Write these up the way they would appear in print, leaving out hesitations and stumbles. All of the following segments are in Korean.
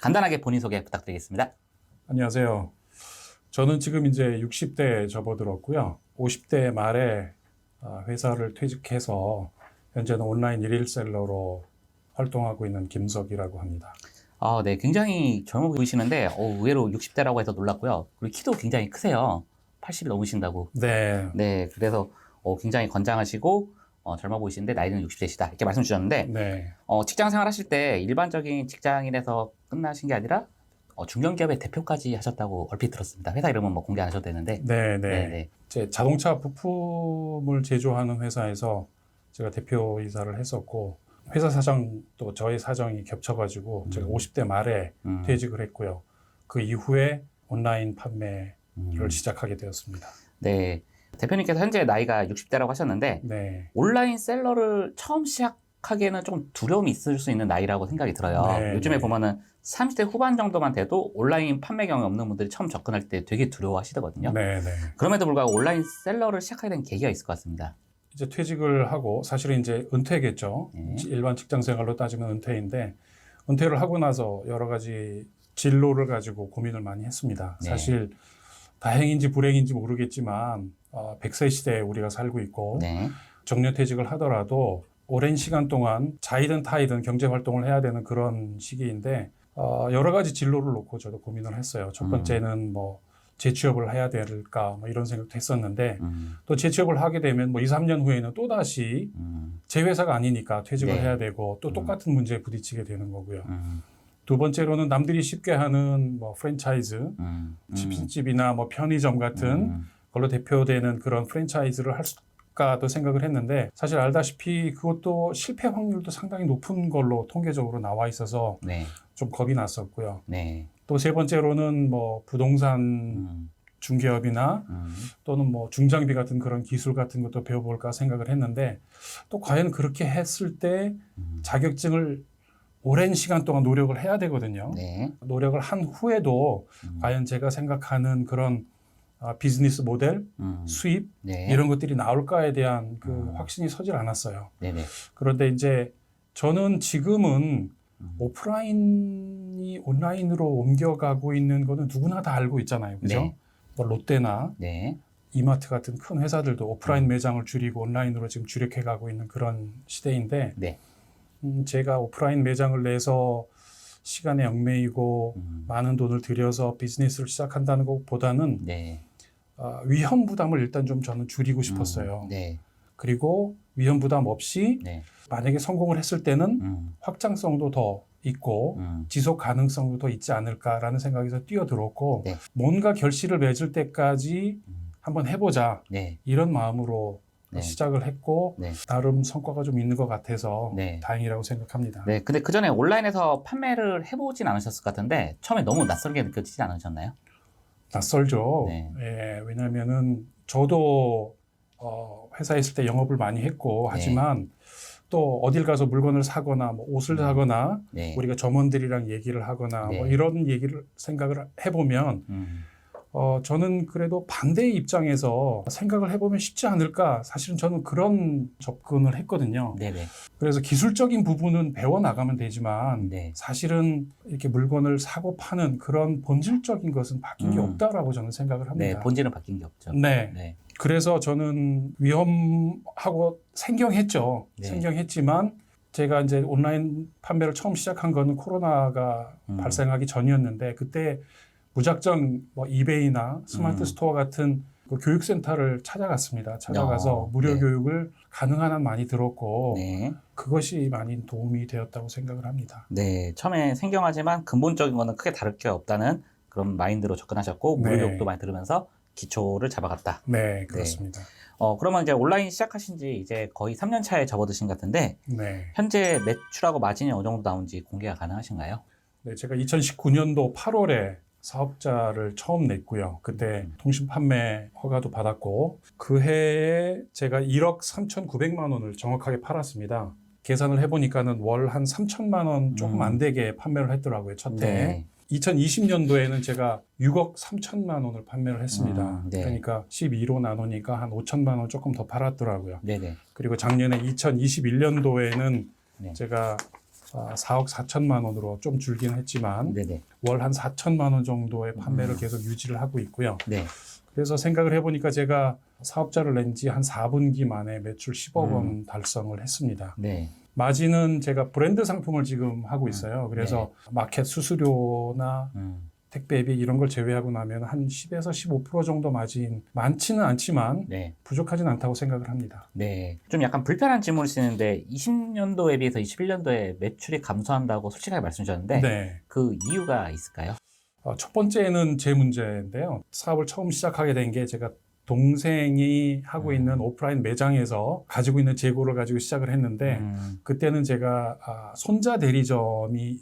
간단하게 본인 소개 부탁드리겠습니다. 안녕하세요. 저는 지금 이제 60대에 접어들었고요. 50대 말에 회사를 퇴직해서 현재는 온라인 일일셀러로 활동하고 있는 김석이라고 합니다. 네, 굉장히 젊어 보이시는데 의외로 60대라고 해서 놀랐고요. 그리고 키도 굉장히 크세요. 80이 넘으신다고. 네. 네, 그래서 굉장히 건장하시고 젊어 보이시는데 나이는 60대시다 이렇게 말씀 주셨는데 네. 직장 생활 하실 때 일반적인 직장인에서 끝나신 게 아니라 중견기업의 대표까지 하셨다고 얼핏 들었습니다. 회사 이름은 뭐 공개 안 하셔도 되는데. 네. 네네. 제 자동차 부품을 제조하는 회사에서 제가 대표이사를 했었고, 회사 사정도 저의 사정이 겹쳐가지고 제가 50대 말에 퇴직을 했고요. 그 이후에 온라인 판매를 시작하게 되었습니다. 네. 대표님께서 현재 나이가 60대라고 하셨는데 네. 온라인 셀러를 처음 시작하기에는 좀 두려움이 있을 수 있는 나이라고 생각이 들어요. 네, 요즘에 네. 보면은 30대 후반 정도만 돼도 온라인 판매 경험이 없는 분들이 처음 접근할 때 되게 두려워하시거든요. 네. 그럼에도 불구하고 온라인 셀러를 시작하게 된 계기가 있을 것 같습니다. 이제 퇴직을 하고, 사실은 이제 은퇴겠죠. 네. 일반 직장 생활로 따지면 은퇴인데, 은퇴를 하고 나서 여러 가지 진로를 가지고 고민을 많이 했습니다. 네. 사실 다행인지 불행인지 모르겠지만 100세 시대에 우리가 살고 있고, 네. 정년퇴직을 하더라도 오랜 시간 동안 자이든 타이든 경제활동을 해야 되는 그런 시기인데, 여러 가지 진로를 놓고 저도 고민을 했어요. 첫 번째는 뭐 재취업을 해야 될까 뭐 이런 생각도 했었는데, 또 재취업을 하게 되면 뭐 2, 3년 후에는 또다시 제 회사가 아니니까 퇴직을 네. 해야 되고 또 똑같은 문제에 부딪히게 되는 거고요. 두 번째로는 남들이 쉽게 하는 뭐 프랜차이즈, 치킨집이나 뭐 편의점 같은 걸로 대표되는 그런 프랜차이즈를 할까도 생각을 했는데, 사실 알다시피 그것도 실패 확률도 상당히 높은 걸로 통계적으로 나와 있어서 네. 좀 겁이 났었고요. 네. 또 세 번째로는 뭐 부동산 중개업이나 또는 뭐 중장비 같은 그런 기술 같은 것도 배워볼까 생각을 했는데, 또 과연 그렇게 했을 때 자격증을 오랜 시간 동안 노력을 해야 되거든요. 네. 노력을 한 후에도 과연 제가 생각하는 그런 비즈니스 모델, 수입 네. 이런 것들이 나올까에 대한 그 확신이 서질 않았어요. 네네. 그런데 이제 저는 지금은 오프라인이 온라인으로 옮겨가고 있는 거는 누구나 다 알고 있잖아요. 그죠? 네. 뭐 롯데나 네. 이마트 같은 큰 회사들도 오프라인 매장을 줄이고 온라인으로 지금 주력해 가고 있는 그런 시대인데, 네. 제가 오프라인 매장을 내서 시간에 얽매이고 많은 돈을 들여서 비즈니스를 시작한다는 것보다는 네. 위험 부담을 일단 좀 저는 줄이고 싶었어요. 네. 그리고 위험 부담 없이 네. 만약에 성공을 했을 때는 확장성도 더 있고 지속 가능성도 더 있지 않을까라는 생각에서 뛰어들었고, 네. 뭔가 결실을 맺을 때까지 한번 해보자, 네. 이런 마음으로 네. 시작을 했고, 네. 나름 성과가 좀 있는 것 같아서 네. 다행이라고 생각합니다. 네. 근데 그 전에 온라인에서 판매를 해보진 않으셨을 것 같은데 처음에 너무 낯설게 느껴지지 않으셨나요? 낯설죠. 네. 예, 왜냐면은 저도 회사에 있을 때 영업을 많이 했고, 하지만 또 어딜 가서 물건을 사거나 뭐 옷을 사거나 네. 우리가 점원들이랑 얘기를 하거나 네. 뭐 이런 얘기를 생각을 해보면 저는 그래도 반대의 입장에서 생각을 해보면 쉽지 않을까, 사실은 저는 그런 접근을 했거든요. 네네. 그래서 기술적인 부분은 배워나가면 되지만 네. 사실은 이렇게 물건을 사고 파는 그런 본질적인 것은 바뀐 게 없다라고 저는 생각을 합니다. 네. 본질은 바뀐 게 없죠. 네. 네. 그래서 저는 위험하고 생경했죠. 네. 생경했지만 제가 이제 온라인 판매를 처음 시작한 거는 코로나가 발생하기 전이었는데, 그때 무작정 뭐 이베이나 스마트 스토어 같은 그 교육센터를 찾아갔습니다. 찾아가서 무료 네. 교육을 가능한 한 많이 들었고, 네. 그것이 많이 도움이 되었다고 생각을 합니다. 네. 처음에 생경하지만 근본적인 거는 크게 다를 게 없다는 그런 마인드로 접근하셨고 무료 네. 교육도 많이 들으면서 기초를 잡아갔다. 네, 그렇습니다. 그러면 이제 온라인 시작하신 지 이제 거의 3년 차에 접어드신 것 같은데 네. 현재 매출하고 마진이 어느 정도 나온지 공개가 가능하신가요? 네, 제가 2019년도 8월에 사업자를 처음 냈고요. 그때 통신 판매 허가도 받았고, 그 해에 제가 1억 3,900만 원을 정확하게 팔았습니다. 계산을 해보니까는 월 한 3천만 원 조금 안 되게 판매를 했더라고요, 첫 해에. 네. 2020년도에는 제가 6억 3천만 원을 판매를 했습니다. 네. 그러니까 12로 나누니까 한 5천만 원 조금 더 팔았더라고요. 네네. 그리고 작년에 2021년도에는 네. 제가 4억 4천만 원으로 좀 줄긴 했지만 네네. 월 한 4천만 원 정도의 판매를 계속 유지를 하고 있고요. 네. 그래서 생각을 해보니까 제가 사업자를 낸 지 한 4분기 만에 매출 10억 원 달성을 했습니다. 네. 마진은 제가 브랜드 상품을 지금 하고 있어요. 그래서 마켓 수수료나 택배비 이런 걸 제외하고 나면 한 10에서 15% 정도 마진 많지는 않지만 네. 부족하진 않다고 생각을 합니다. 네. 좀 약간 불편한 질문을 쓰시는데 20년도에 비해서 21년도에 매출이 감소한다고 솔직하게 말씀 주셨는데 네. 그 이유가 있을까요? 첫 번째는 제 문제인데요. 사업을 처음 시작하게 된 게 제가 동생이 하고 있는 오프라인 매장에서 가지고 있는 재고를 가지고 시작을 했는데 그때는 제가 손자 대리점이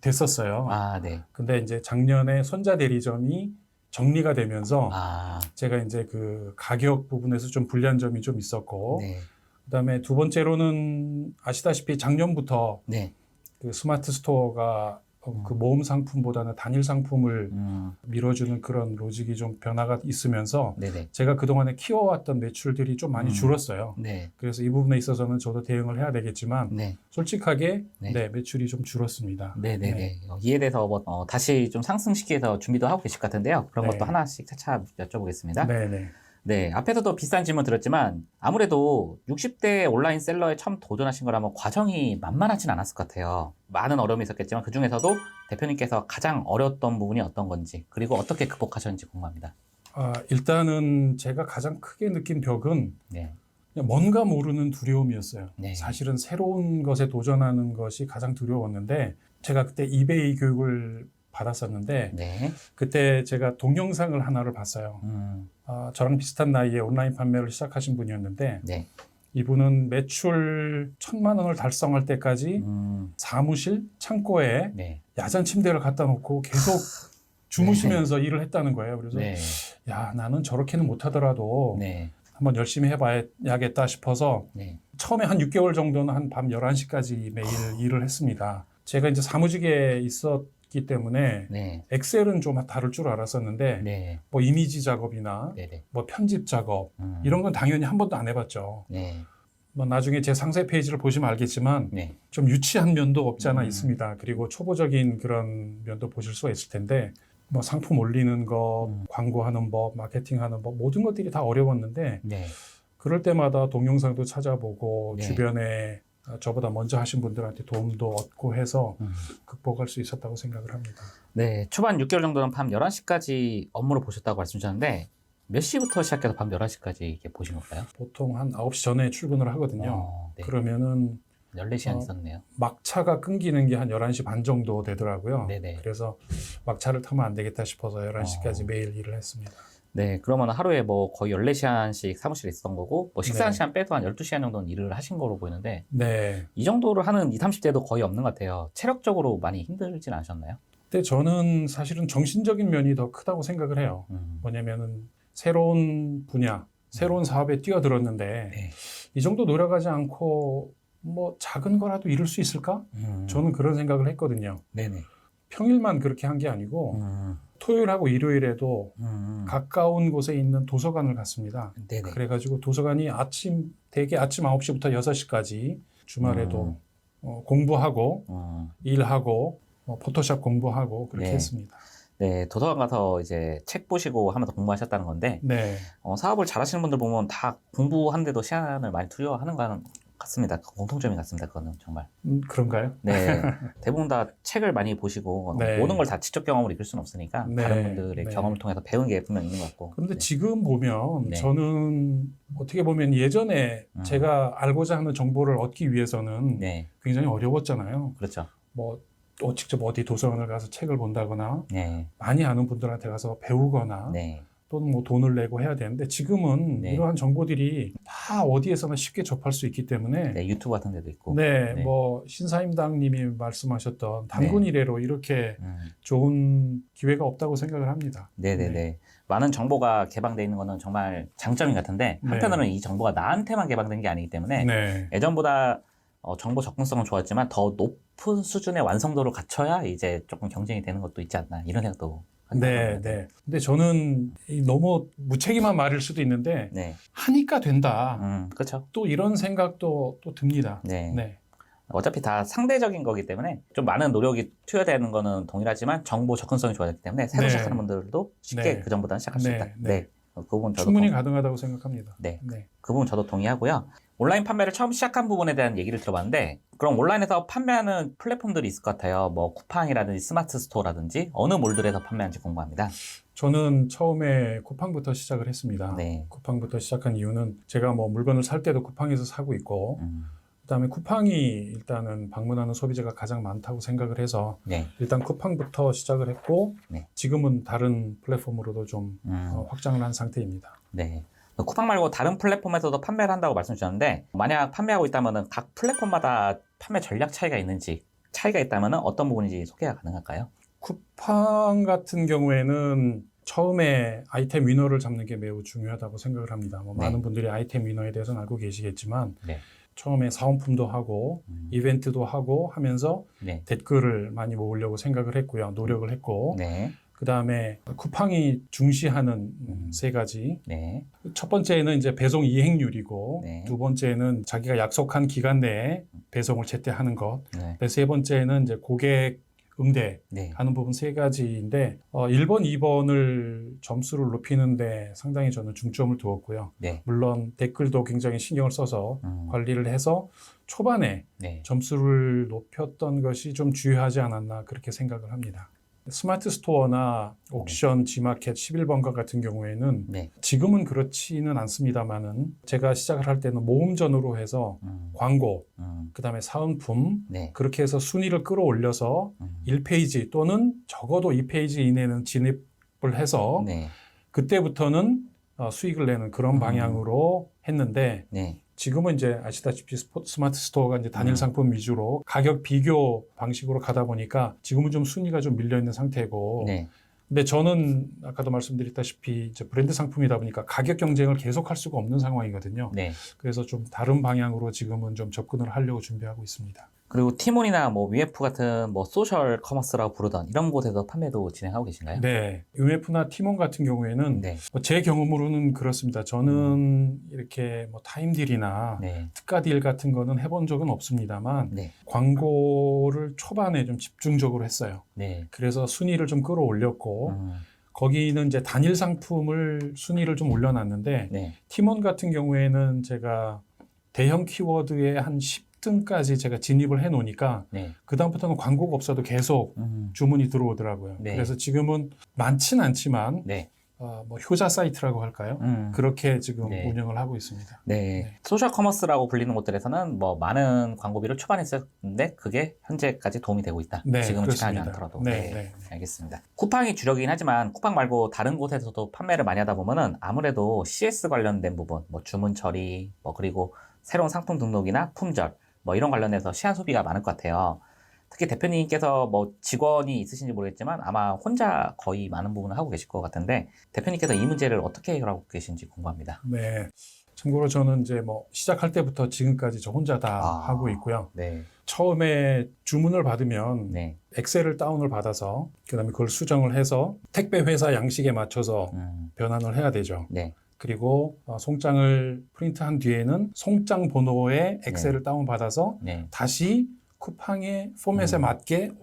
됐었어요. 아, 네. 근데 이제 작년에 손자 대리점이 정리가 되면서 아, 제가 이제 그 가격 부분에서 좀 불리한 점이 좀 있었고 네. 그다음에 두 번째로는 아시다시피 작년부터 네. 그 스마트 스토어가 그 모험 상품보다는 단일 상품을 밀어주는 그런 로직이 좀 변화가 있으면서 네네. 제가 그동안에 키워왔던 매출들이 좀 많이 줄었어요. 네. 그래서 이 부분에 있어서는 저도 대응을 해야 되겠지만 네. 솔직하게 네. 매출이 좀 줄었습니다. 네네네. 네. 이에 대해서 다시 좀 상승시키기 위해서 준비도 하고 계실 것 같은데요. 그런 네. 것도 하나씩 차차 여쭤보겠습니다. 네네. 네, 앞에서도 비슷한 질문 드렸지만 아무래도 60대 온라인 셀러에 처음 도전하신 거라면 과정이 만만하진 않았을 것 같아요. 많은 어려움이 있었겠지만 그 중에서도 대표님께서 가장 어려웠던 부분이 어떤 건지 그리고 어떻게 극복하셨는지 궁금합니다. 일단은 제가 가장 크게 느낀 벽은 네, 그냥 뭔가 모르는 두려움이었어요. 네. 사실은 새로운 것에 도전하는 것이 가장 두려웠는데 제가 그때 이베이 교육을 받았었는데 네, 그때 제가 동영상을 하나를 봤어요. 저랑 비슷한 나이에 온라인 판매를 시작하신 분이었는데 네, 이분은 매출 1,000만 원을 달성할 때까지 사무실 창고에 네, 야전 침대를 갖다 놓고 계속 주무시면서 일을 했다는 거예요. 그래서 네, 야, 나는 저렇게는 못하더라도 네, 한번 열심히 해봐야겠다 싶어서 네, 처음에 한 6개월 정도는 한 밤 11시까지 매일 일을 했습니다. 제가 이제 사무직에 있었기 때문에 네, 엑셀은 좀 다룰 줄 알았었는데 네, 뭐 이미지 작업이나 네, 뭐 편집 작업 이런 건 당연히 한 번도 안 해봤죠. 네, 뭐 나중에 제 상세 페이지를 보시면 알겠지만 네, 좀 유치한 면도 없지 않아 있습니다. 그리고 초보적인 그런 면도 보실 수가 있을 텐데 뭐 상품 올리는 거, 광고하는 법, 마케팅하는 법 모든 것들이 다 어려웠는데 네, 그럴 때마다 동영상도 찾아보고 네. 주변에 저보다 먼저 하신 분들한테 도움도 얻고 해서 극복할 수 있었다고 생각을 합니다. 네. 초반 6개월 정도는 밤 11시까지 업무를 보셨다고 말씀 주셨는데 몇 시부터 시작해서 밤 11시까지 이렇게 보신 건가요? 보통 한 9시 전에 출근을 하거든요. 네. 그러면은 14시간 있었네요. 막차가 끊기는 게 한 11시 반 정도 되더라고요. 네네. 그래서 막차를 타면 안 되겠다 싶어서 11시까지 매일 일을 했습니다. 네, 그러면 하루에 뭐 거의 14시간씩 사무실에 있었던 거고, 뭐 식사하는 네. 시간 빼도 한 12시간 정도는 일을 하신 거로 보이는데, 네. 이 정도를 하는 20, 30대도 거의 없는 것 같아요. 체력적으로 많이 힘들진 않으셨나요? 근데 저는 사실은 정신적인 면이 더 크다고 생각을 해요. 뭐냐면은 새로운 분야, 새로운 사업에 뛰어들었는데 네. 이 정도 노력하지 않고 뭐 작은 거라도 이룰 수 있을까? 저는 그런 생각을 했거든요. 네네. 평일만 그렇게 한 게 아니고 토요일하고 일요일에도 가까운 곳에 있는 도서관을 갔습니다. 네네. 그래가지고 도서관이 대개 아침 9시부터 6시까지 주말에도 공부하고 일하고 포토샵 공부하고 그렇게 네. 했습니다. 네, 도서관 가서 이제 책 보시고 하면서 공부하셨다는 건데, 네. 사업을 잘하시는 분들 보면 다 공부하는데도 시간을 많이 투여하는 거 같습니다. 공통점이 같습니다. 그거는 정말. 그런가요? 네. 대부분 다 책을 많이 보시고 네. 모든 걸 다 직접 경험으로 이끌 수는 없으니까 네. 다른 분들의 네. 경험을 통해서 배운 게 분명 있는 것 같고. 그런데 네. 지금 보면 네. 저는 어떻게 보면 예전에 제가 알고자 하는 정보를 얻기 위해서는 네. 굉장히 어려웠잖아요. 그렇죠. 뭐 직접 어디 도서관을 가서 책을 본다거나 네. 많이 아는 분들한테 가서 배우거나 네. 또는 뭐 돈을 내고 해야 되는데 지금은 네. 이러한 정보들이 다 어디에서나 쉽게 접할 수 있기 때문에 네, 유튜브 같은 데도 있고. 네, 네. 뭐 신사임당님이 말씀하셨던 단군 이래로 이렇게 좋은 기회가 없다고 생각을 합니다. 네네네. 네. 많은 정보가 개방되어 있는 거는 정말 장점인 것 같은데 네. 한편으로는 이 정보가 나한테만 개방된 게 아니기 때문에 네. 예전보다 정보 접근성은 좋았지만 더 높은 수준의 완성도를 갖춰야 이제 조금 경쟁이 되는 것도 있지 않나 이런 생각도 네, 네. 근데 저는 너무 무책임한 말일 수도 있는데 네. 하니까 된다. 그렇죠. 또 이런 생각도 또 듭니다. 네. 네. 어차피 다 상대적인 거기 때문에 좀 많은 노력이 투여되는 거는 동일하지만 정보 접근성이 좋아졌기 때문에 새로 네. 시작하는 분들도 쉽게 네. 그 전보다는 시작할 수 네. 있다. 네. 그 부분 저도 충분히 가능하다고 생각합니다. 네. 네. 그 부분 저도 동의하고요. 온라인 판매를 처음 시작한 부분에 대한 얘기를 들어봤는데 그럼 온라인에서 판매하는 플랫폼들이 있을 것 같아요. 뭐 쿠팡이라든지 스마트 스토어라든지 어느 몰들에서 판매하는지 궁금합니다. 저는 처음에 쿠팡부터 시작을 했습니다. 네. 쿠팡부터 시작한 이유는 제가 뭐 물건을 살 때도 쿠팡에서 사고 있고 그다음에 쿠팡이 일단은 방문하는 소비자가 가장 많다고 생각을 해서 네. 일단 쿠팡부터 시작을 했고 네. 지금은 다른 플랫폼으로도 좀 확장을 한 상태입니다. 네. 쿠팡 말고 다른 플랫폼에서도 판매를 한다고 말씀 주셨는데 만약 판매하고 있다면 각 플랫폼마다 판매 전략 차이가 있는지 차이가 있다면 어떤 부분인지 소개가 가능할까요? 쿠팡 같은 경우에는 처음에 아이템 위너를 잡는 게 매우 중요하다고 생각을 합니다. 뭐 네. 많은 분들이 아이템 위너에 대해서는 알고 계시겠지만 네. 처음에 사은품도 하고 이벤트도 하고 하면서 네. 댓글을 많이 모으려고 생각을 했고요. 노력을 했고 네. 그 다음에 쿠팡이 중시하는 세 가지. 네. 첫 번째는 이제 배송 이행률이고 네. 두 번째는 자기가 약속한 기간 내에 배송을 제때 하는 것. 네. 세 번째는 이제 고객 응대 네. 하는 부분 세 가지인데 1번, 2번을 점수를 높이는데 상당히 저는 중점을 두었고요. 네. 물론 댓글도 굉장히 신경을 써서 관리를 해서 초반에 네. 점수를 높였던 것이 좀 주요하지 않았나 그렇게 생각을 합니다. 스마트 스토어나 옥션, G마켓, 11번가 같은 경우에는 네. 지금은 그렇지는 않습니다만은 제가 시작을 할 때는 모음전으로 해서 광고, 그 다음에 사은품 네. 그렇게 해서 순위를 끌어올려서 1페이지 또는 적어도 2페이지 이내는 진입을 해서 네. 그때부터는 수익을 내는 그런 방향으로 했는데 네. 지금은 이제 아시다시피 스마트 스토어가 이제 단일 상품 위주로 가격 비교 방식으로 가다 보니까 지금은 좀 순위가 좀 밀려 있는 상태고 네. 근데 저는 아까도 말씀드렸다시피 이제 브랜드 상품이다 보니까 가격 경쟁을 계속할 수가 없는 상황이거든요. 네. 그래서 좀 다른 방향으로 지금은 좀 접근을 하려고 준비하고 있습니다. 그리고 티몬이나 뭐 UF 같은 뭐 소셜 커머스라고 부르던 이런 곳에서 판매도 진행하고 계신가요? 네, UMF나 티몬 같은 경우에는 네. 제 경험으로는 그렇습니다. 저는 이렇게 뭐 타임딜이나 네. 특가딜 같은 거는 해본 적은 없습니다만 네. 광고를 초반에 좀 집중적으로 했어요. 네. 그래서 순위를 좀 끌어올렸고 거기는 이제 단일 상품을 순위를 좀 올려놨는데 네. 티몬 같은 경우에는 제가 대형 키워드에 한 10등까지 제가 진입을 해 놓으니까 네. 그다음부터는 광고가 없어도 계속 주문이 들어오더라고요. 네. 그래서 지금은 많진 않지만 네. 뭐 효자 사이트라고 할까요? 그렇게 지금 네. 운영을 하고 있습니다. 네. 네. 소셜 커머스라고 불리는 곳들에서는 뭐 많은 광고비를 초반에 썼는데 그게 현재까지 도움이 되고 있다. 네, 지금은 지나지 그렇습니다. 않더라도. 네, 네. 네. 알겠습니다. 쿠팡이 주력이긴 하지만 쿠팡 말고 다른 곳에서도 판매를 많이 하다 보면은 아무래도 CS 관련된 부분, 뭐 주문 처리, 뭐 그리고 새로운 상품 등록이나 품절, 뭐 이런 관련해서 시한 소비가 많을 것 같아요. 특히 대표님께서 뭐 직원이 있으신지 모르겠지만 아마 혼자 거의 많은 부분을 하고 계실 것 같은데 대표님께서 이 문제를 어떻게 해결하고 계신지 궁금합니다. 네. 참고로 저는 이제 뭐 시작할 때부터 지금까지 저 혼자 다 하고 있고요. 네. 처음에 주문을 받으면 네. 엑셀을 다운을 받아서 그다음에 그걸 수정을 해서 택배 회사 양식에 맞춰서 변환을 해야 되죠. 네. 그리고 송장을 프린트한 뒤에는 송장 번호의 엑셀을 다운받아서 네. 다시 쿠팡의 포맷에 맞게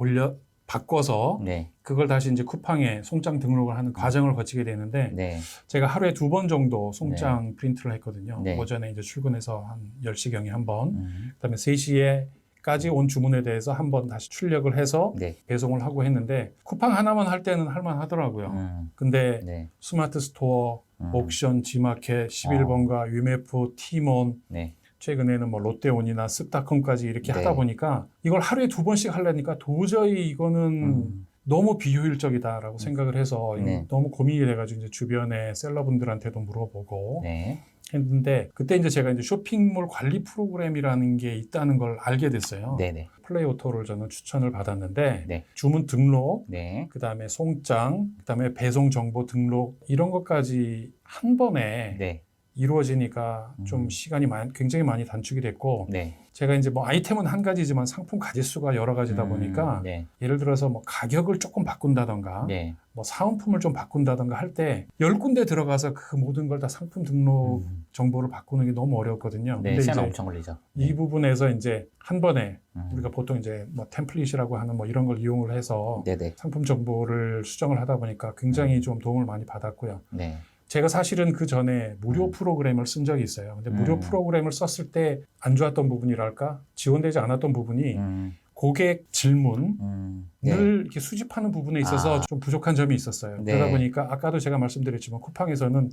바꿔서 네. 그걸 다시 이제 쿠팡에 송장 등록을 하는 과정을 거치게 되는데 네. 제가 하루에 2번 정도 송장 프린트를 했거든요. 네. 오전에 이제 출근해서 한 10시경에 한 번, 그다음에 3시에까지 온 주문에 대해서 한 번 다시 출력을 해서 네. 배송을 하고 했는데 쿠팡 하나만 할 때는 할만 하더라고요. 근데 네. 스마트 스토어, 옥션, G마켓, 11번가, 유메프, 티몬, 네. 최근에는 뭐 롯데온이나 쓱닷컴까지 이렇게 네. 하다 보니까 이걸 하루에 2번씩 하려니까 도저히 이거는 너무 비효율적이다라고 생각을 해서 네. 너무 고민이 돼가지고 이제 주변에 셀러분들한테도 물어보고 네. 했는데 그때 이제 제가 이제 쇼핑몰 관리 프로그램이라는 게 있다는 걸 알게 됐어요. 네네. 플레이오토를 저는 추천을 받았는데 네. 주문 등록, 네. 그다음에 송장, 그다음에 배송 정보 등록 이런 것까지 한 번에 네. 이루어지니까 좀 시간이 굉장히 많이 단축이 됐고 네. 제가 이제 뭐 아이템은 한 가지지만 상품 가짓수가 여러 가지다 보니까 네. 예를 들어서 뭐 가격을 조금 바꾼다던가 네. 뭐 사은품을 좀 바꾼다던가 할 때 10군데 들어가서 그 모든 걸 다 상품 등록 정보를 바꾸는 게 너무 어렵거든요. 네, 근데 시간 이제 엄청 걸리죠. 이 부분에서 이제 한 번에 음. 우리가 보통 이제 뭐 템플릿이라고 하는 뭐 이런 걸 이용을 해서 네네. 상품 정보를 수정을 하다 보니까 굉장히 좀 도움을 많이 받았고요. 네. 제가 사실은 그 전에 무료 프로그램을 쓴 적이 있어요. 근데 무료 프로그램을 썼을 때 안 좋았던 부분이랄까 지원되지 않았던 부분이 고객 질문을 네. 이렇게 수집하는 부분에 있어서 좀 부족한 점이 있었어요. 네. 그러다 보니까 아까도 제가 말씀드렸지만 쿠팡에서는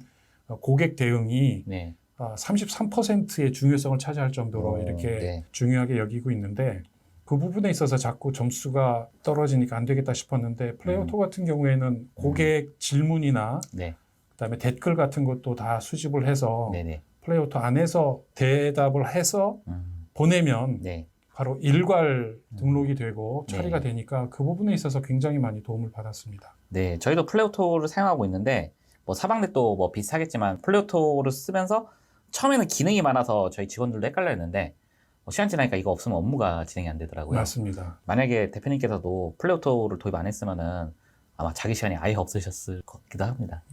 고객 대응이 네. 33%의 중요성을 차지할 정도로 이렇게 네. 중요하게 여기고 있는데 그 부분에 있어서 자꾸 점수가 떨어지니까 안 되겠다 싶었는데 플레이오토 같은 경우에는 고객 질문이나 네. 그다음에 댓글 같은 것도 다 수집을 해서 네네. 플레이오토 안에서 대답을 해서 보내면 네. 바로 일괄 등록이 되고 처리가 네. 되니까 그 부분에 있어서 굉장히 많이 도움을 받았습니다. 네, 저희도 플레이오토를 사용하고 있는데 뭐 사방넷도 뭐 비슷하겠지만 플레이오토를 쓰면서 처음에는 기능이 많아서 저희 직원들도 헷갈려 했는데 시간 지나니까 이거 없으면 업무가 진행이 안 되더라고요. 맞습니다. 만약에 대표님께서도 플레이오토를 도입 안 했으면은 아마 자기 시간이 아예 없으셨을 것 같기도 합니다.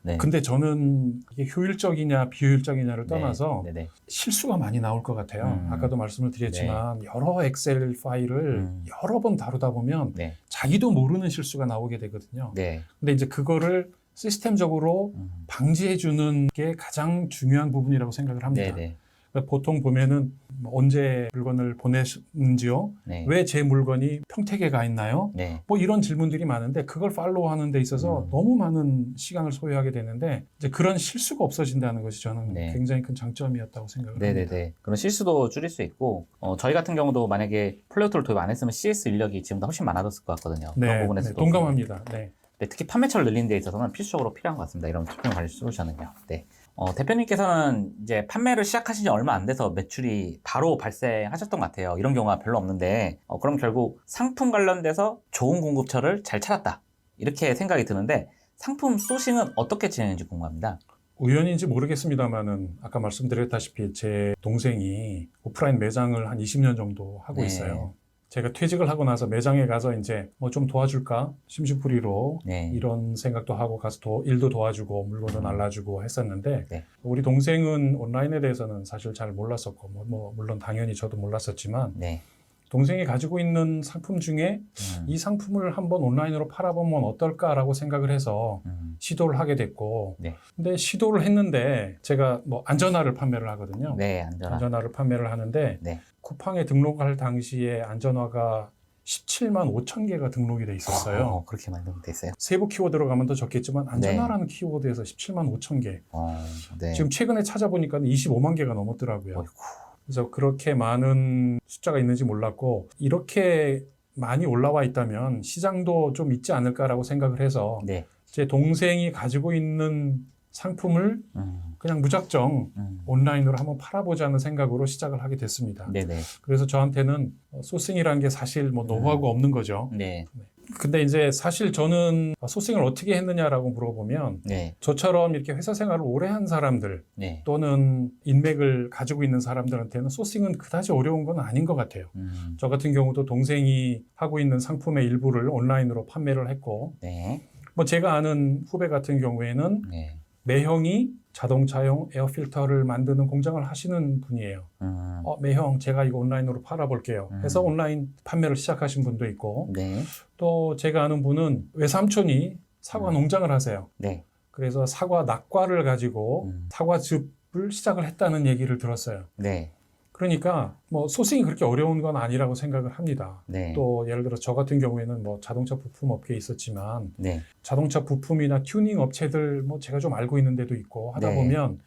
네. 근데 저는 이게 효율적이냐 비효율적이냐를 떠나서 네네. 실수가 많이 나올 것 같아요. 아까도 말씀을 드렸지만 여러 엑셀 파일을 여러 번 다루다 보면 네. 자기도 모르는 실수가 나오게 되거든요. 네. 근데 이제 그거를 시스템적으로 방지해 주는 게 가장 중요한 부분이라고 생각을 합니다. 네네. 보통 보면은 언제 물건을 보냈는지요? 네. 왜 제 물건이 평택에 가 있나요? 네. 뭐 이런 질문들이 많은데 그걸 팔로우하는 데 있어서 너무 많은 시간을 소요하게 되는데 이제 그런 실수가 없어진다는 것이 저는 네. 굉장히 큰 장점이었다고 생각을 합니다. 네네네. 그런 실수도 줄일 수 있고 저희 같은 경우도 만약에 플레이오토를 도입 안 했으면 CS 인력이 지금보다 훨씬 많아졌을 것 같거든요. 그런 네, 부분에서도 동감합니다. 네. 네, 특히 판매처를 늘리는 데 있어서는 필수적으로 필요한 것 같습니다. 이런 쇼핑 관리 솔루션은요. 네. 대표님께서는 이제 판매를 시작하신 지 얼마 안 돼서 매출이 바로 발생하셨던 것 같아요. 이런 경우가 별로 없는데, 그럼 결국 상품 관련돼서 좋은 공급처를 잘 찾았다. 이렇게 생각이 드는데, 상품 소싱은 어떻게 진행했는지 궁금합니다. 우연인지 모르겠습니다만은 아까 말씀드렸다시피 제 동생이 오프라인 매장을 한 20년 정도 하고 네. 있어요. 제가 퇴직을 하고 나서 매장에 가서 이제 뭐 좀 도와줄까 심심풀이로 네. 이런 생각도 하고 가서 일도 도와주고 물건도 날라주고 했었는데 네. 우리 동생은 온라인에 대해서는 사실 잘 몰랐었고 뭐 물론 당연히 저도 몰랐었지만 네. 동생이 가지고 있는 상품 중에 이 상품을 한번 온라인으로 팔아보면 어떨까라고 생각을 해서 시도를 하게 됐고 네. 근데 시도를 했는데 제가 뭐 안전화를 판매를 하거든요. 네, 안전화. 안전화를 판매를 하는데 네. 쿠팡에 등록할 당시에 안전화가 17만 5천 개가 등록이 돼 있었어요. 그렇게 많이 등록돼 있어요. 세부 키워드로 가면 더 적겠지만 안전화라는 키워드에서 17만 5천 개. 네. 지금 최근에 찾아보니까 25만 개가 넘었더라고요. 어이구. 그래서 그렇게 많은 숫자가 있는지 몰랐고 이렇게 많이 올라와 있다면 시장도 좀 있지 않을까라고 생각을 해서 네. 제 동생이 가지고 있는 상품을 그냥 무작정 온라인으로 한번 팔아보자는 생각으로 시작을 하게 됐습니다. 네네. 그래서 저한테는 소싱이라는 게 사실 뭐 노하우가 없는 거죠. 네. 근데 이제 사실 저는 소싱을 어떻게 했느냐라고 물어보면 네. 저처럼 이렇게 회사 생활을 오래 한 사람들 네. 또는 인맥을 가지고 있는 사람들한테는 소싱은 그다지 어려운 건 아닌 것 같아요. 저 같은 경우도 동생이 하고 있는 상품의 일부를 온라인으로 판매를 했고 네. 뭐 제가 아는 후배 같은 경우에는 네. 매형이 자동차용 에어필터를 만드는 공장을 하시는 분이에요. 매형 제가 이거 온라인으로 팔아볼게요. 해서 온라인 판매를 시작하신 분도 있고 네. 또 제가 아는 분은 외삼촌이 사과 농장을 하세요. 네. 그래서 사과 낙과를 가지고 사과즙을 시작을 했다는 얘기를 들었어요. 네. 그러니까 뭐 소싱이 그렇게 어려운 건 아니라고 생각을 합니다. 네. 또 예를 들어 저 같은 경우에는 뭐 자동차 부품 업계에 있었지만 네. 자동차 부품이나 튜닝 업체들 뭐 제가 좀 알고 있는 데도 있고 하다 네. 보면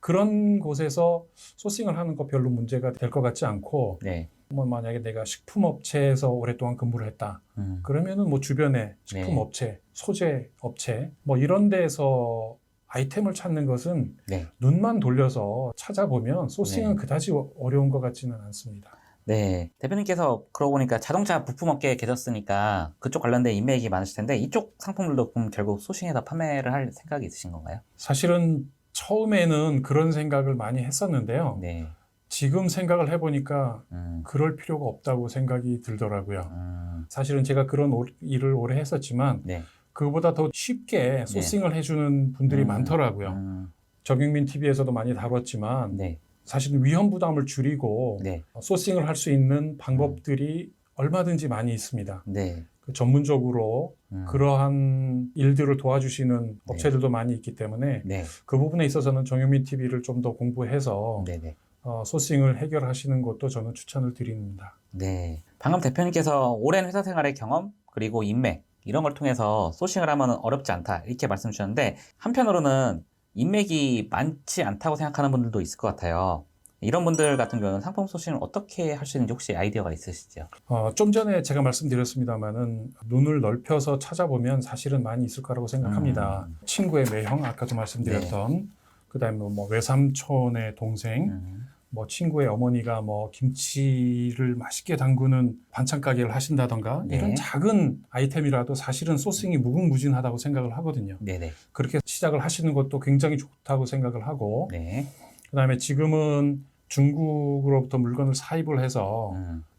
그런 곳에서 소싱을 하는 거 별로 문제가 될 것 같지 않고 네. 뭐 만약에 내가 식품 업체에서 오랫동안 근무를 했다. 그러면은 뭐 주변에 식품 네. 업체, 소재 업체 뭐 이런 데에서 아이템을 찾는 것은 네. 눈만 돌려서 찾아보면 소싱은 네. 그다지 어려운 것 같지는 않습니다. 네. 대표님께서 그러고 보니까 자동차 부품 업계에 계셨으니까 그쪽 관련된 인맥이 많으실 텐데 이쪽 상품들도 그럼 결국 소싱해서 판매를 할 생각이 있으신 건가요? 사실은 처음에는 그런 생각을 많이 했었는데요. 네. 지금 생각을 해보니까 그럴 필요가 없다고 생각이 들더라고요. 사실은 제가 그런 일을 오래 했었지만 네. 그거보다 더 쉽게 소싱을 해주는 분들이 많더라고요. 정영민 TV에서도 많이 다뤘지만 네. 사실은 위험 부담을 줄이고 네. 소싱을 할 수 있는 방법들이 얼마든지 많이 있습니다. 네. 전문적으로 그러한 일들을 도와주시는 업체들도 많이 있기 때문에 네. 그 부분에 있어서는 정영민 TV를 좀 더 공부해서 네. 네. 소싱을 해결하시는 것도 저는 추천을 드립니다. 네. 방금 대표님께서 오랜 회사 생활의 경험, 그리고 인맥, 이런 걸 통해서 소싱을 하면 어렵지 않다. 이렇게 말씀 주셨는데, 한편으로는 인맥이 많지 않다고 생각하는 분들도 있을 것 같아요. 이런 분들 같은 경우는 상품 소싱을 어떻게 할 수 있는지 혹시 아이디어가 있으시죠? 좀 전에 제가 말씀드렸습니다만은 눈을 넓혀서 찾아보면 사실은 많이 있을 거라고 생각합니다. 친구의 매형, 아까도 말씀드렸던, 그다음에 뭐 외삼촌의 동생, 뭐 친구의 어머니가 뭐 김치를 맛있게 담그는 반찬 가게를 하신다던가 이런 작은 아이템이라도 사실은 소싱이 무궁무진하다고 생각을 하거든요. 네네. 그렇게 시작을 하시는 것도 굉장히 좋다고 생각을 하고 네. 그다음에 지금은 중국으로부터 물건을 사입을 해서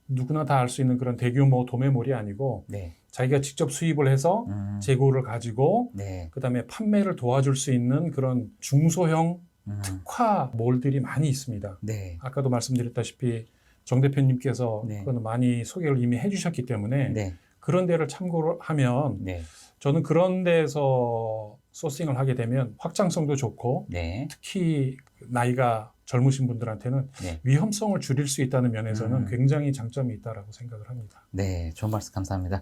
누구나 다 알 수 있는 그런 대규모 도매몰이 아니고 네. 자기가 직접 수입을 해서 재고를 가지고 네. 그다음에 판매를 도와줄 수 있는 그런 중소형 특화 몰들이 많이 있습니다. 네. 아까도 말씀드렸다시피 정 대표님께서 네. 그거는 많이 소개를 이미 해주셨기 때문에 네. 그런 데를 참고를 하면 네. 저는 그런 데서 소싱을 하게 되면 확장성도 좋고 네. 특히 나이가 젊으신 분들한테는 네. 위험성을 줄일 수 있다는 면에서는 굉장히 장점이 있다라고 생각을 합니다. 네, 좋은 말씀 감사합니다.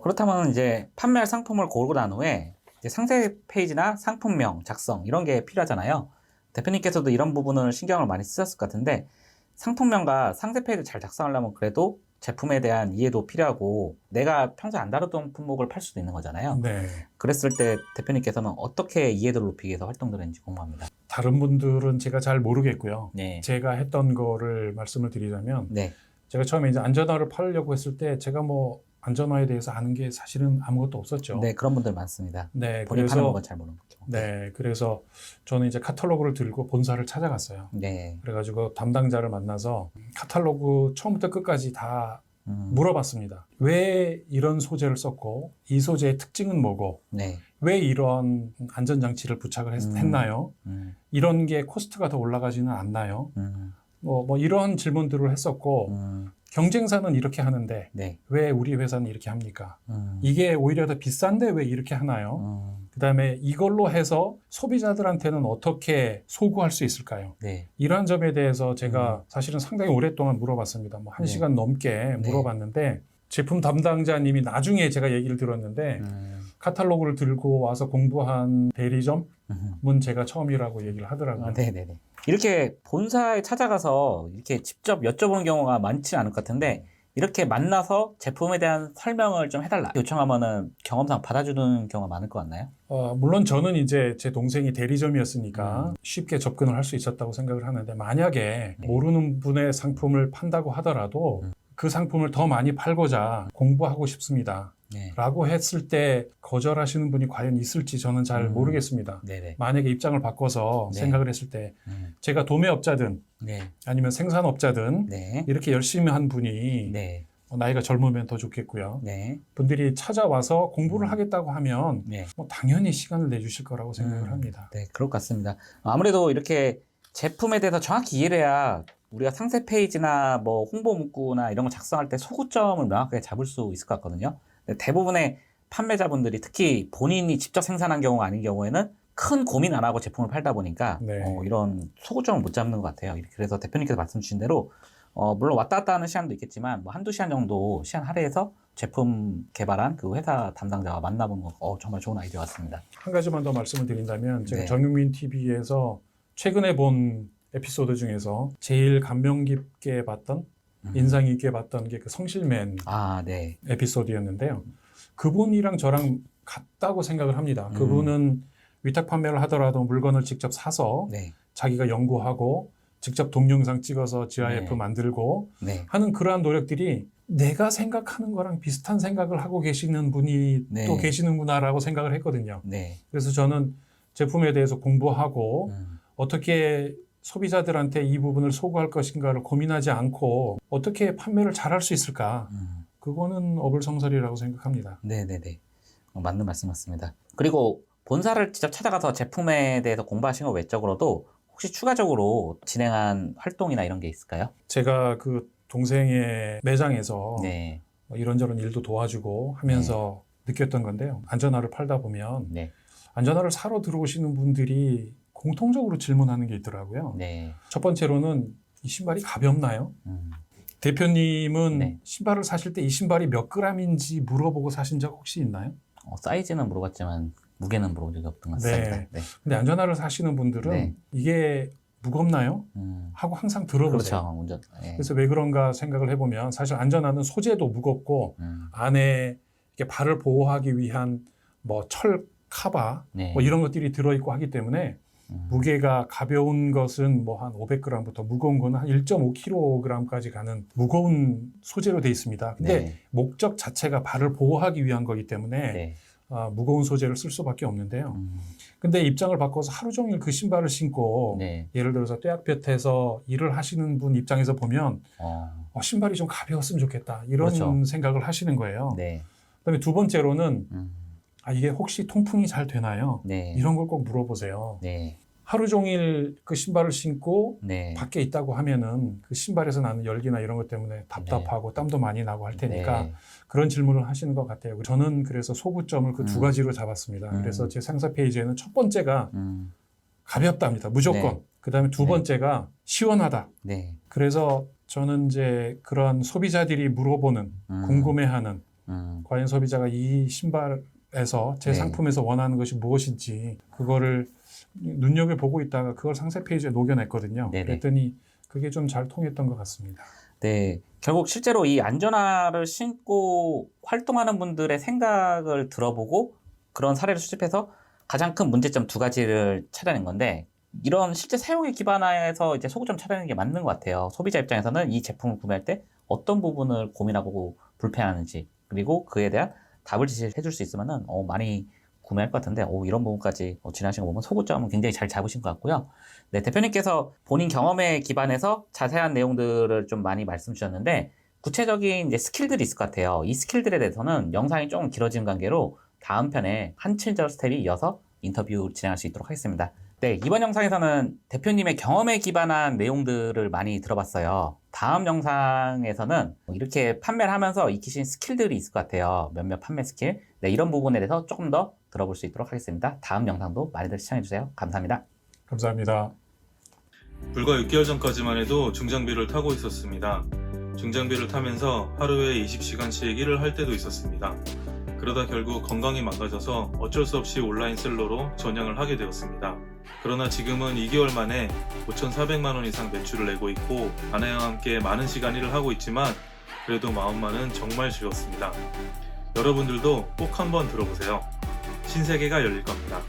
그렇다면 이제 판매할 상품을 고르고 난 후에 이제 상세 페이지나 상품명 작성 이런 게 필요하잖아요. 대표님께서도 이런 부분을 신경을 많이 쓰셨을 것 같은데 상품명과 상세 페이지 잘 작성하려면 그래도 제품에 대한 이해도 필요하고 내가 평소에 안 다루던 품목을 팔 수도 있는 거잖아요. 네. 그랬을 때 대표님께서는 어떻게 이해도를 높이기 위해서 활동들을 했는지 궁금합니다. 다른 분들은 제가 잘 모르겠고요. 네. 제가 했던 거를 말씀을 드리자면 네. 제가 처음에 이제 안전화를 팔려고 했을 때 제가 뭐 안전화에 대해서 아는 게 사실은 아무것도 없었죠. 네, 그런 분들 많습니다. 네, 본인 그래서 파는 건 잘 모르는 거죠. 네, 그래서 저는 이제 카탈로그를 들고 본사를 찾아갔어요. 네. 그래가지고 담당자를 만나서 카탈로그 처음부터 끝까지 다 물어봤습니다. 왜 이런 소재를 썼고 이 소재의 특징은 뭐고 네. 왜 이런 안전장치를 부착을 했나요? 이런 게 코스트가 더 올라가지는 않나요? 뭐 이런 질문들을 했었고 경쟁사는 이렇게 하는데 네. 왜 우리 회사는 이렇게 합니까? 이게 오히려 더 비싼데 왜 이렇게 하나요? 그다음에 이걸로 해서 소비자들한테는 어떻게 소구할 수 있을까요? 네. 이러한 점에 대해서 제가 사실은 상당히 오랫동안 물어봤습니다. 뭐 1시간 넘게 물어봤는데 제품 담당자님이 나중에 제가 얘기를 들었는데 카탈로그를 들고 와서 공부한 대리점은 제가 처음이라고 얘기를 하더라고요. 네네네. 이렇게 본사에 찾아가서 이렇게 직접 여쭤보는 경우가 많지는 않을 것 같은데 이렇게 만나서 제품에 대한 설명을 좀 해달라 요청하면은 경험상 받아주는 경우가 많을 것 같나요? 물론 저는 이제 제 동생이 대리점이었으니까 쉽게 접근을 할 수 있었다고 생각을 하는데 만약에 모르는 분의 상품을 판다고 하더라도 그 상품을 더 많이 팔고자 공부하고 싶습니다. 네. 라고 했을 때 거절하시는 분이 과연 있을지 저는 잘 모르겠습니다. 네네. 만약에 입장을 바꿔서 네. 생각을 했을 때 제가 도매업자든 네. 아니면 생산업자든 네. 이렇게 열심히 한 분이 네. 나이가 젊으면 더 좋겠고요. 네. 분들이 찾아와서 공부를 하겠다고 하면 네. 뭐 당연히 시간을 내주실 거라고 생각을 합니다. 네, 그럴 것 같습니다. 아무래도 이렇게 제품에 대해서 정확히 이해를 해야 우리가 상세 페이지나 뭐 홍보 문구나 이런 거 작성할 때 소구점을 명확하게 잡을 수 있을 것 같거든요. 대부분의 판매자분들이 특히 본인이 직접 생산한 경우가 아닌 경우에는 큰 고민 안 하고 제품을 팔다 보니까 네. 이런 소구점을 못 잡는 것 같아요. 그래서 대표님께서 말씀 주신 대로 물론 왔다 갔다 하는 시간도 있겠지만 뭐 한두 시간 정도 시간 할애해서 제품 개발한 그 회사 담당자와 만나보는 거 정말 좋은 아이디어 같습니다. 한 가지만 더 말씀을 드린다면 제가 네. 정육민 TV에서 최근에 본 에피소드 중에서 제일 감명 깊게 봤던 인상 깊게 봤던 게 그 성실맨 네. 에피소드였는데요. 그분이랑 저랑 같다고 생각을 합니다. 그분은 위탁 판매를 하더라도 물건을 직접 사서 네. 자기가 연구하고 직접 동영상 찍어서 GIF 네. 만들고 네. 하는 그러한 노력들이 내가 생각하는 거랑 비슷한 생각을 하고 계시는 분이 네. 또 계시는구나라고 생각을 했거든요. 네. 그래서 저는 제품에 대해서 공부하고 음. 어떻게 소비자들한테 이 부분을 소구할 것인가를 고민하지 않고 어떻게 판매를 잘할 수 있을까? 그거는 어불성설이라고 생각합니다. 네네네. 맞는 말씀 맞습니다. 그리고 본사를 직접 찾아가서 제품에 대해서 공부하신 것 외적으로도 혹시 추가적으로 진행한 활동이나 이런 게 있을까요? 제가 그 동생의 매장에서 네. 이런저런 일도 도와주고 하면서 느꼈던 건데요. 안전화를 팔다 보면 네. 안전화를 사러 들어오시는 분들이 공통적으로 질문하는 게 있더라고요. 네. 첫 번째로는 이 신발이 가볍나요? 음. 대표님은 네. 신발을 사실 때 이 신발이 몇 g인지 물어보고 사신 적 혹시 있나요? 사이즈는 물어봤지만 무게는 물어본 적이 없던 것 같습니다. 네. 네. 근데 안전화를 사시는 분들은 네. 이게 무겁나요? 음. 하고 항상 들어보세요. 그렇죠. 운전. 네. 그래서 왜 그런가 생각을 해보면 사실 안전화는 소재도 무겁고 안에 이렇게 발을 보호하기 위한 뭐 철 카바 네. 뭐 이런 것들이 들어있고 하기 때문에 무게가 가벼운 것은 뭐 한 500g부터 무거운 거는 한 1.5kg까지 가는 무거운 소재로 되어 있습니다. 근데 네. 목적 자체가 발을 보호하기 위한 거기 때문에 네. 무거운 소재를 쓸 수밖에 없는데요. 근데 입장을 바꿔서 하루 종일 그 신발을 신고 네. 예를 들어서 떼약볕에서 일을 하시는 분 입장에서 보면 신발이 좀 가벼웠으면 좋겠다 이런 그렇죠. 생각을 하시는 거예요. 네. 그다음에 두 번째로는 이게 혹시 통풍이 잘 되나요? 네. 이런 걸 꼭 물어보세요. 네. 하루 종일 그 신발을 신고 네. 밖에 있다고 하면은 그 신발에서 나는 열기나 이런 것 때문에 답답하고 땀도 많이 나고 할 테니까 네. 그런 질문을 하시는 것 같아요. 저는 그래서 소구점을 그 두 가지로 잡았습니다. 그래서 제 상세 페이지에는 첫 번째가 가볍답니다. 무조건. 네. 그다음에 두 네. 번째가 시원하다. 네. 그래서 저는 이제 그런 소비자들이 물어보는 궁금해하는 과연 소비자가 이 신발에서 제 네. 상품에서 원하는 것이 무엇인지 그거를 눈여겨보고 있다가 그걸 상세 페이지에 녹여냈거든요. 네네. 그랬더니 그게 좀 잘 통했던 것 같습니다. 네. 결국 실제로 이 안전화를 신고 활동하는 분들의 생각을 들어보고 그런 사례를 수집해서 가장 큰 문제점 두 가지를 찾아낸 건데 이런 실제 사용에 기반해서 이제 소구점 찾아내는 게 맞는 것 같아요. 소비자 입장에서는 이 제품을 구매할 때 어떤 부분을 고민하고 불편하는지 그리고 그에 대한 답을 제시해 줄 수 있으면은 많이 구매할 것 같은데 이런 부분까지 진행하신 거 보면 소구점은 굉장히 잘 잡으신 것 같고요. 네, 대표님께서 본인 경험에 기반해서 자세한 내용들을 좀 많이 말씀 주셨는데 구체적인 이제 스킬들이 있을 것 같아요. 이 스킬들에 대해서는 영상이 조금 길어지는 관계로 다음 편에 한 친절 스텝이 이어서 인터뷰 진행할 수 있도록 하겠습니다. 네, 이번 영상에서는 대표님의 경험에 기반한 내용들을 많이 들어봤어요. 다음 영상에서는 이렇게 판매를 하면서 익히신 스킬들이 있을 것 같아요. 몇몇 판매 스킬. 네, 이런 부분에 대해서 조금 더 들어볼 수 있도록 하겠습니다. 다음 영상도 많이들 시청해주세요. 감사합니다. 감사합니다. 불과 6개월 전까지만 해도 중장비를 타고 있었습니다. 중장비를 타면서 하루에 20시간씩 일을 할 때도 있었습니다. 그러다 결국 건강이 망가져서 어쩔 수 없이 온라인 셀러로 전향을 하게 되었습니다. 그러나 지금은 2개월 만에 5,400만 원 이상 매출을 내고 있고 아내와 함께 많은 시간 일을 하고 있지만 그래도 마음만은 정말 즐겁습니다. 여러분들도 꼭 한번 들어보세요. 신세계가 열릴 겁니다.